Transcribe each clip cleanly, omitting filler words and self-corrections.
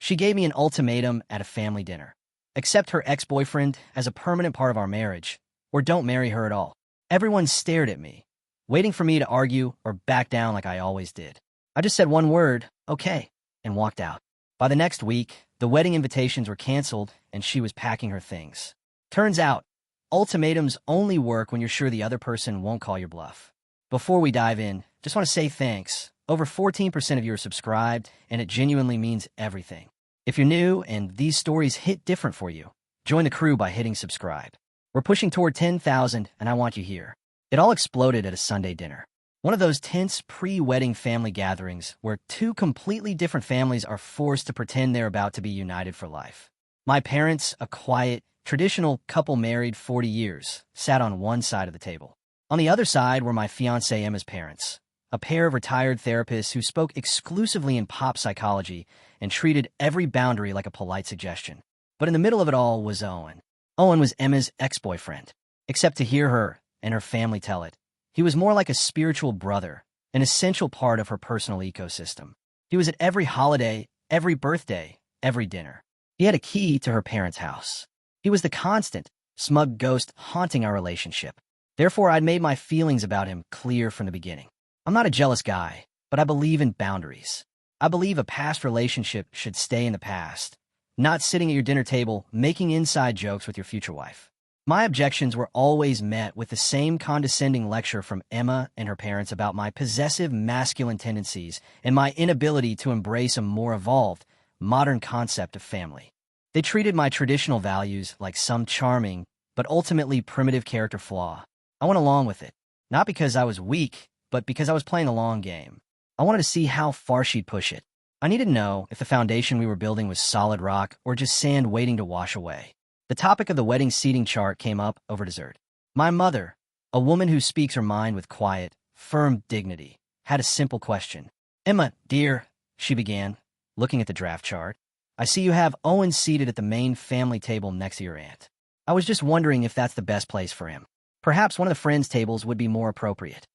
She gave me an ultimatum at a family dinner. Accept her ex-boyfriend as a permanent part of our marriage, or don't marry her at all. Everyone stared at me, waiting for me to argue or back down like I always did. I just said one word, okay, and walked out. By the next week, the wedding invitations were canceled and she was packing her things. Turns out, ultimatums only work when you're sure the other person won't call your bluff. Before we dive in, just want to say thanks. Over 14% of you are subscribed, and it genuinely means everything. If you're new and these stories hit different for you, join the crew by hitting subscribe. We're pushing toward 10,000, and I want you here. It all exploded at a Sunday dinner. One of those tense pre-wedding family gatherings where two completely different families are forced to pretend they're about to be united for life. My parents, a quiet, traditional couple married 40 years, sat on one side of the table. On the other side were my fiancée Emma's parents, a pair of retired therapists who spoke exclusively in pop psychology and treated every boundary like a polite suggestion. But in the middle of it all was Owen. Owen was Emma's ex-boyfriend. Except to hear her and her family tell it, he was more like a spiritual brother, an essential part of her personal ecosystem. He was at every holiday, every birthday, every dinner. He had a key to her parents' house. He was the constant, smug ghost haunting our relationship. Therefore, I'd made my feelings about him clear from the beginning. I'm not a jealous guy, but I believe in boundaries. I believe a past relationship should stay in the past, not sitting at your dinner table making inside jokes with your future wife. My objections were always met with the same condescending lecture from Emma and her parents about my possessive masculine tendencies and my inability to embrace a more evolved, modern concept of family. They treated my traditional values like some charming, but ultimately primitive character flaw. I went along with it, not because I was weak, but because I was playing a long game. I wanted to see how far she'd push it. I needed to know if the foundation we were building was solid rock or just sand waiting to wash away. The topic of the wedding seating chart came up over dessert. My mother, a woman who speaks her mind with quiet, firm dignity, had a simple question. "Emma, dear," she began, looking at the draft chart, "I see you have Owen seated at the main family table next to your aunt. I was just wondering if that's the best place for him. Perhaps one of the friends' tables would be more appropriate."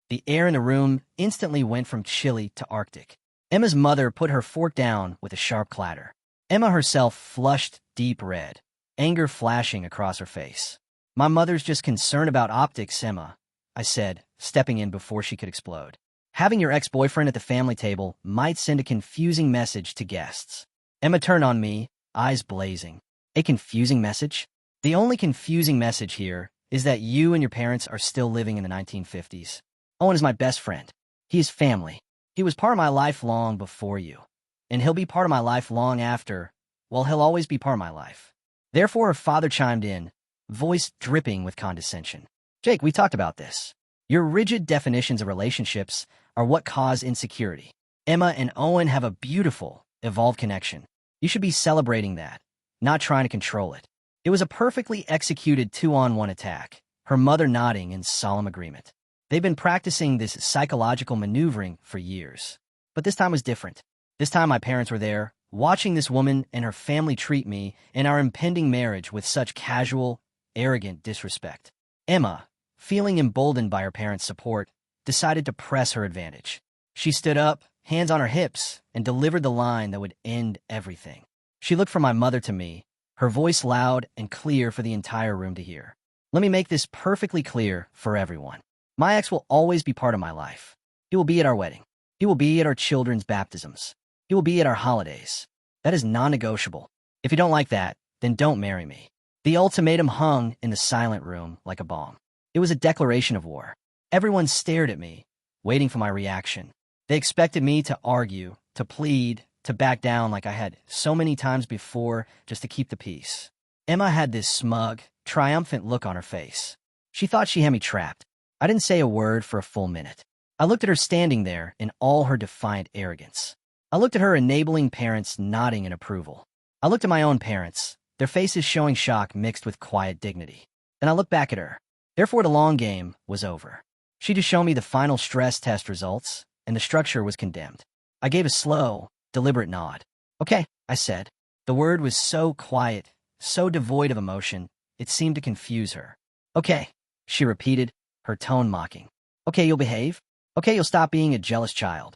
The air in the room instantly went from chilly to arctic. Emma's mother put her fork down with a sharp clatter. Emma herself flushed deep red, anger flashing across her face. "My mother's just concerned about optics, Emma," I said, stepping in before she could explode. "Having your ex-boyfriend at the family table might send a confusing message to guests." Emma turned on me, eyes blazing. "A confusing message? The only confusing message here is that you and your parents are still living in the 1950s. Owen is my best friend. He is family. He was part of my life long before you. And he'll be part of my life long after. Well, he'll always be part of my life." Therefore, her father chimed in, voice dripping with condescension. "Jake, we talked about this. Your rigid definitions of relationships are what cause insecurity. Emma and Owen have a beautiful, evolved connection. You should be celebrating that, not trying to control it." It was a perfectly executed two-on-one attack, her mother nodding in solemn agreement. They've been practicing this psychological maneuvering for years. But this time was different. This time my parents were there, watching this woman and her family treat me and our impending marriage with such casual, arrogant disrespect. Emma, feeling emboldened by her parents' support, decided to press her advantage. She stood up, hands on her hips, and delivered the line that would end everything. She looked from my mother to me, her voice loud and clear for the entire room to hear. "Let me make this perfectly clear for everyone. My ex will always be part of my life. He will be at our wedding. He will be at our children's baptisms. He will be at our holidays. That is non-negotiable. If you don't like that, then don't marry me." The ultimatum hung in the silent room like a bomb. It was a declaration of war. Everyone stared at me, waiting for my reaction. They expected me to argue, to plead, to back down like I had so many times before just to keep the peace. Emma had this smug, triumphant look on her face. She thought she had me trapped. I didn't say a word for a full minute. I looked at her standing there in all her defiant arrogance. I looked at her enabling parents nodding in approval. I looked at my own parents, their faces showing shock mixed with quiet dignity. Then I looked back at her. Therefore, the long game was over. She just showed me the final stress test results, and the structure was condemned. I gave a slow, deliberate nod. "Okay," I said. The word was so quiet, so devoid of emotion, it seemed to confuse her. "Okay," she repeated, her tone mocking. "Okay, you'll behave? Okay, you'll stop being a jealous child?"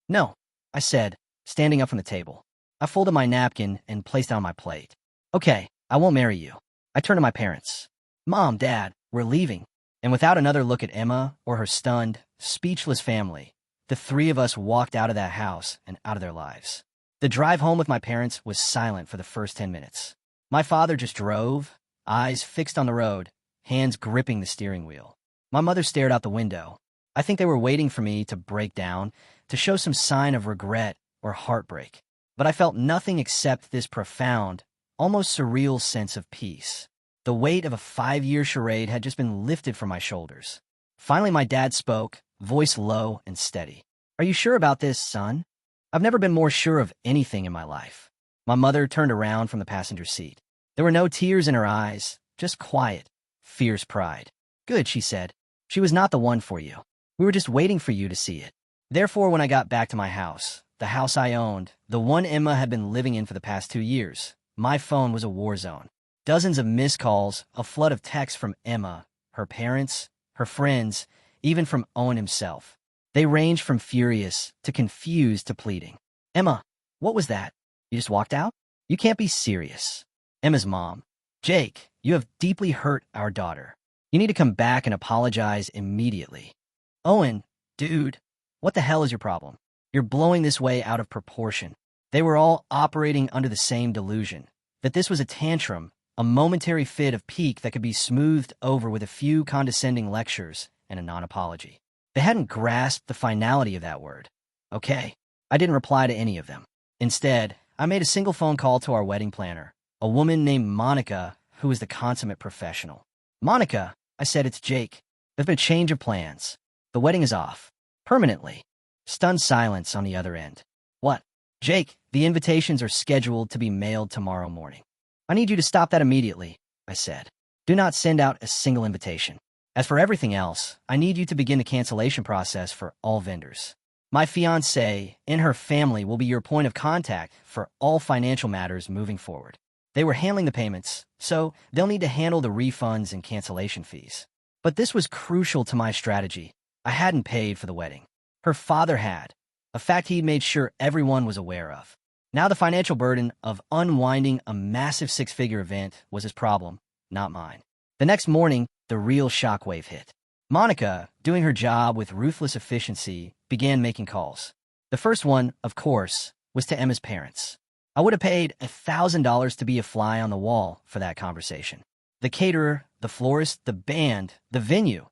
"No," I said, standing up from the table. I folded my napkin and placed it on my plate. Okay, I won't marry you. I turned to my parents. Mom, Dad, we're leaving. And without another look at Emma or her stunned, speechless family, the three of us walked out of that house and out of their lives. The drive home with my parents was silent for the first 10 minutes. My father just drove, eyes fixed on the road, hands gripping the steering wheel. My mother stared out the window. I think they were waiting for me to break down, to show some sign of regret or heartbreak. But I felt nothing except this profound, almost surreal sense of peace. The weight of a 5-year charade had just been lifted from my shoulders. Finally, my dad spoke, voice low and steady. Are you sure about this, son? I've never been more sure of anything in my life. My mother turned around from the passenger seat. There were no tears in her eyes, just quiet, fierce pride. Good, she said. She was not the one for you. We were just waiting for you to see it. Therefore, when I got back to my house, the house I owned, the one Emma had been living in for the past 2 years, my phone was a war zone. Dozens of missed calls, a flood of texts from Emma, her parents, her friends, even from Owen himself. They ranged from furious to confused to pleading. Emma, what was that? You just walked out? You can't be serious. Emma's mom. Jake, you have deeply hurt our daughter. You need to come back and apologize immediately. Owen, dude, what the hell is your problem? You're blowing this way out of proportion. They were all operating under the same delusion, that this was a tantrum, a momentary fit of pique that could be smoothed over with a few condescending lectures and a non-apology. They hadn't grasped the finality of that word. Okay, I didn't reply to any of them. Instead, I made a single phone call to our wedding planner, a woman named Monica, who was the consummate professional. Monica, I said, it's Jake. There's been a change of plans. The wedding is off. Permanently. Stunned silence on the other end. What? Jake, the invitations are scheduled to be mailed tomorrow morning. I need you to stop that immediately, I said. Do not send out a single invitation. As for everything else, I need you to begin the cancellation process for all vendors. My fiancée and her family will be your point of contact for all financial matters moving forward. They were handling the payments, so they'll need to handle the refunds and cancellation fees. But this was crucial to my strategy. I hadn't paid for the wedding. Her father had, a fact he'd made sure everyone was aware of. Now the financial burden of unwinding a massive 6-figure event was his problem, not mine. The next morning, the real shockwave hit. Monica, doing her job with ruthless efficiency, began making calls. The first one, of course, was to Emma's parents. I would have paid $1,000 to be a fly on the wall for that conversation. The caterer, the florist, the band, the venue.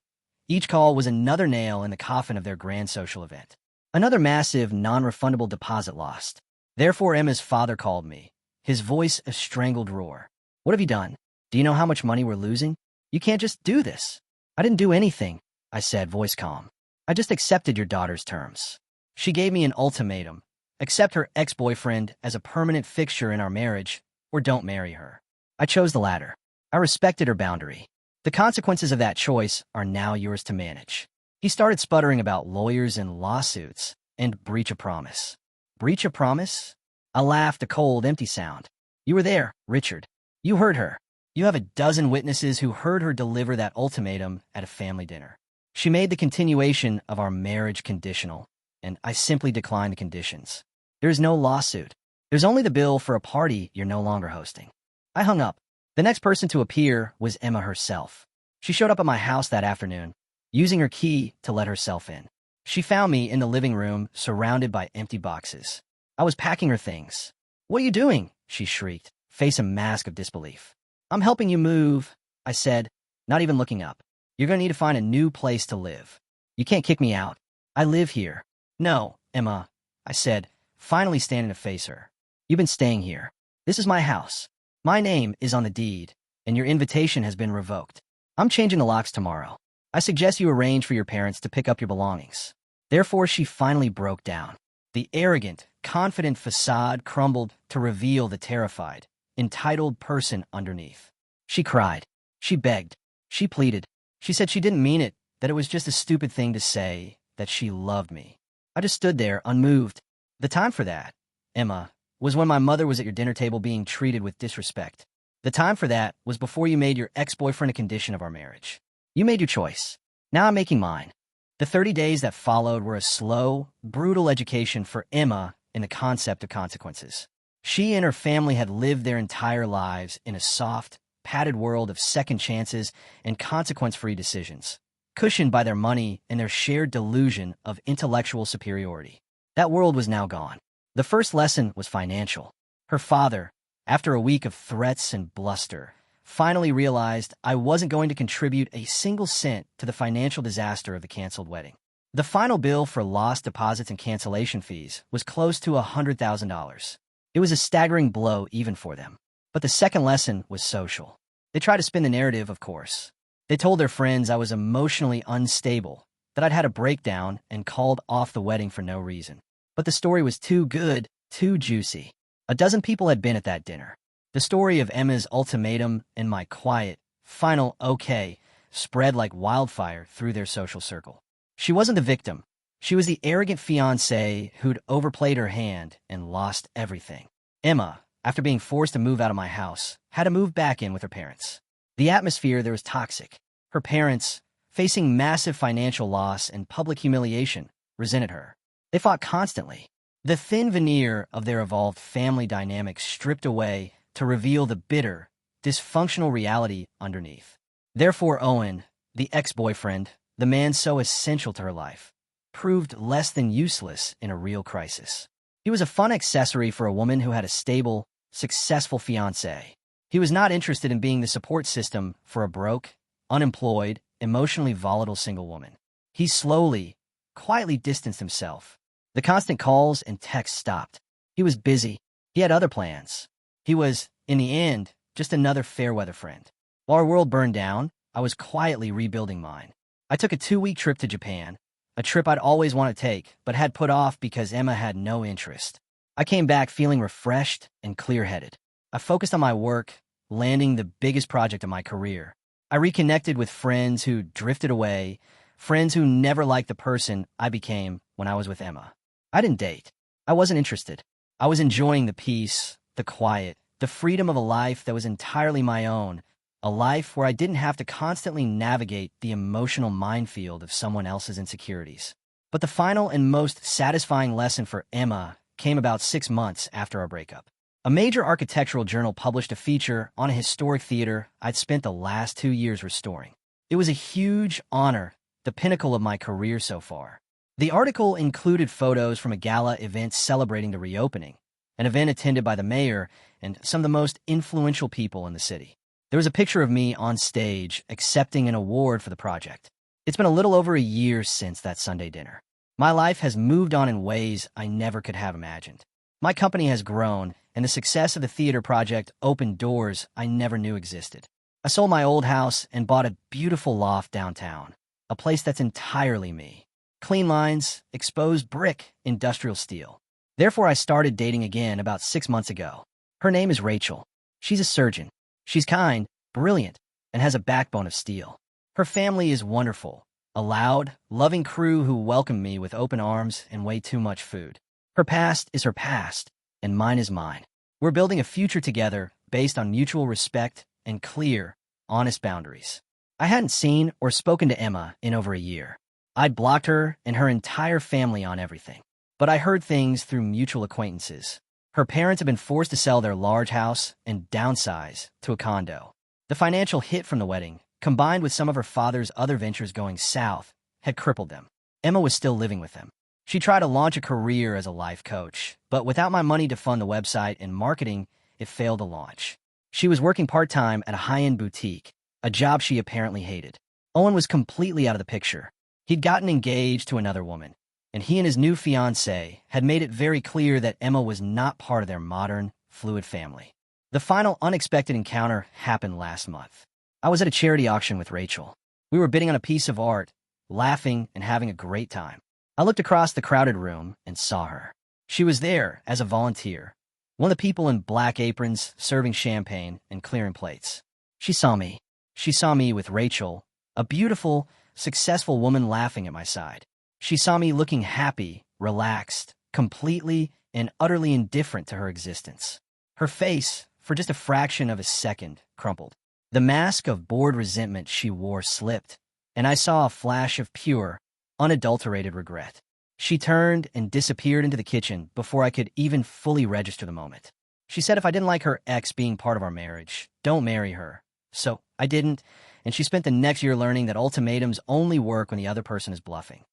Each call was another nail in the coffin of their grand social event. Another massive, non-refundable deposit lost. Therefore, Emma's father called me, his voice a strangled roar. What have you done? Do you know how much money we're losing? You can't just do this. I didn't do anything, I said, voice calm. I just accepted your daughter's terms. She gave me an ultimatum. Accept her ex-boyfriend as a permanent fixture in our marriage, or don't marry her. I chose the latter. I respected her boundary. The consequences of that choice are now yours to manage. He started sputtering about lawyers and lawsuits and breach of promise. Breach of promise? I laughed, a cold, empty sound. You were there, Richard. You heard her. You have a dozen witnesses who heard her deliver that ultimatum at a family dinner. She made the continuation of our marriage conditional, and I simply declined the conditions. There is no lawsuit. There's only the bill for a party you're no longer hosting. I hung up. The next person to appear was Emma herself. She showed up at my house that afternoon, using her key to let herself in. She found me in the living room, surrounded by empty boxes. I was packing her things. What are you doing? She shrieked, face a mask of disbelief. I'm helping you move, I said, not even looking up. You're going to need to find a new place to live. You can't kick me out. I live here. No, Emma, I said, finally standing to face her. You've been staying here. This is my house. My name is on the deed, and your invitation has been revoked. I'm changing the locks tomorrow. I suggest you arrange for your parents to pick up your belongings. Therefore, she finally broke down. The arrogant, confident facade crumbled to reveal the terrified, entitled person underneath. She cried. She begged. She pleaded. She said she didn't mean it, that it was just a stupid thing to say, that she loved me. I just stood there, unmoved. The time for that, Emma, was when my mother was at your dinner table being treated with disrespect. The time for that was before you made your ex-boyfriend a condition of our marriage. You made your choice. Now I'm making mine. The 30 days that followed were a slow, brutal education for Emma in the concept of consequences. She and her family had lived their entire lives in a soft, padded world of second chances and consequence-free decisions, cushioned by their money and their shared delusion of intellectual superiority. That world was now gone. The first lesson was financial. Her father, after a week of threats and bluster, finally realized I wasn't going to contribute a single cent to the financial disaster of the canceled wedding. The final bill for lost deposits and cancellation fees was close to $100,000. It was a staggering blow even for them. But the second lesson was social. They tried to spin the narrative, of course. They told their friends I was emotionally unstable, that I'd had a breakdown and called off the wedding for no reason. But the story was too good, too juicy. A dozen people had been at that dinner. The story of Emma's ultimatum and my quiet, final okay spread like wildfire through their social circle. She wasn't the victim. She was the arrogant fiancée who'd overplayed her hand and lost everything. Emma, after being forced to move out of my house, had to move back in with her parents. The atmosphere there was toxic. Her parents, facing massive financial loss and public humiliation, resented her. They fought constantly. The thin veneer of their evolved family dynamics stripped away to reveal the bitter, dysfunctional reality underneath. Therefore, Owen, the ex-boyfriend, the man so essential to her life, proved less than useless in a real crisis. He was a fun accessory for a woman who had a stable, successful fiancé. He was not interested in being the support system for a broke, unemployed, emotionally volatile single woman. He slowly, quietly distanced himself. The constant calls and texts stopped. He was busy. He had other plans. He was, in the end, just another fair-weather friend. While our world burned down, I was quietly rebuilding mine. I took a 2-week trip to Japan, a trip I'd always wanted to take, but had put off because Emma had no interest. I came back feeling refreshed and clear-headed. I focused on my work, landing the biggest project of my career. I reconnected with friends who drifted away, friends who never liked the person I became when I was with Emma. I didn't date. I wasn't interested. I was enjoying the peace, the quiet, the freedom of a life that was entirely my own, a life where I didn't have to constantly navigate the emotional minefield of someone else's insecurities. But the final and most satisfying lesson for Emma came about 6 months after our breakup. A major architectural journal published a feature on a historic theater I'd spent the last 2 years restoring. It was a huge honor, the pinnacle of my career so far. The article included photos from a gala event celebrating the reopening, an event attended by the mayor and some of the most influential people in the city. There was a picture of me on stage accepting an award for the project. It's been a little over a year since that Sunday dinner. My life has moved on in ways I never could have imagined. My company has grown, and the success of the theater project opened doors I never knew existed. I sold my old house and bought a beautiful loft downtown, a place that's entirely me. Clean lines, exposed brick, industrial steel. Therefore, I started dating again about 6 months ago. Her name is Rachel. She's a surgeon. She's kind, brilliant, and has a backbone of steel. Her family is wonderful, a loud, loving crew who welcome me with open arms and way too much food. Her past is her past, and mine is mine. We're building a future together based on mutual respect and clear, honest boundaries. I hadn't seen or spoken to Emma in over a year. I'd blocked her and her entire family on everything. But I heard things through mutual acquaintances. Her parents had been forced to sell their large house and downsize to a condo. The financial hit from the wedding, combined with some of her father's other ventures going south, had crippled them. Emma was still living with them. She tried to launch a career as a life coach, but without my money to fund the website and marketing, it failed to launch. She was working part-time at a high-end boutique, a job she apparently hated. Owen was completely out of the picture. He'd gotten engaged to another woman, and he and his new fiancée had made it very clear that Emma was not part of their modern, fluid family. The final unexpected encounter happened last month. I was at a charity auction with Rachel. We were bidding on a piece of art, laughing and having a great time. I looked across the crowded room and saw her. She was there as a volunteer, one of the people in black aprons serving champagne and clearing plates. She saw me. She saw me with Rachel, a beautiful, successful woman laughing at my side. She saw me looking happy, relaxed, completely and utterly indifferent to her existence. Her face, for just a fraction of a second, crumpled. The mask of bored resentment she wore slipped, and I saw a flash of pure, unadulterated regret. She turned and disappeared into the kitchen before I could even fully register the moment. She said if I didn't like her ex being part of our marriage, don't marry her. So I didn't, and she spent the next year learning that ultimatums only work when the other person is bluffing.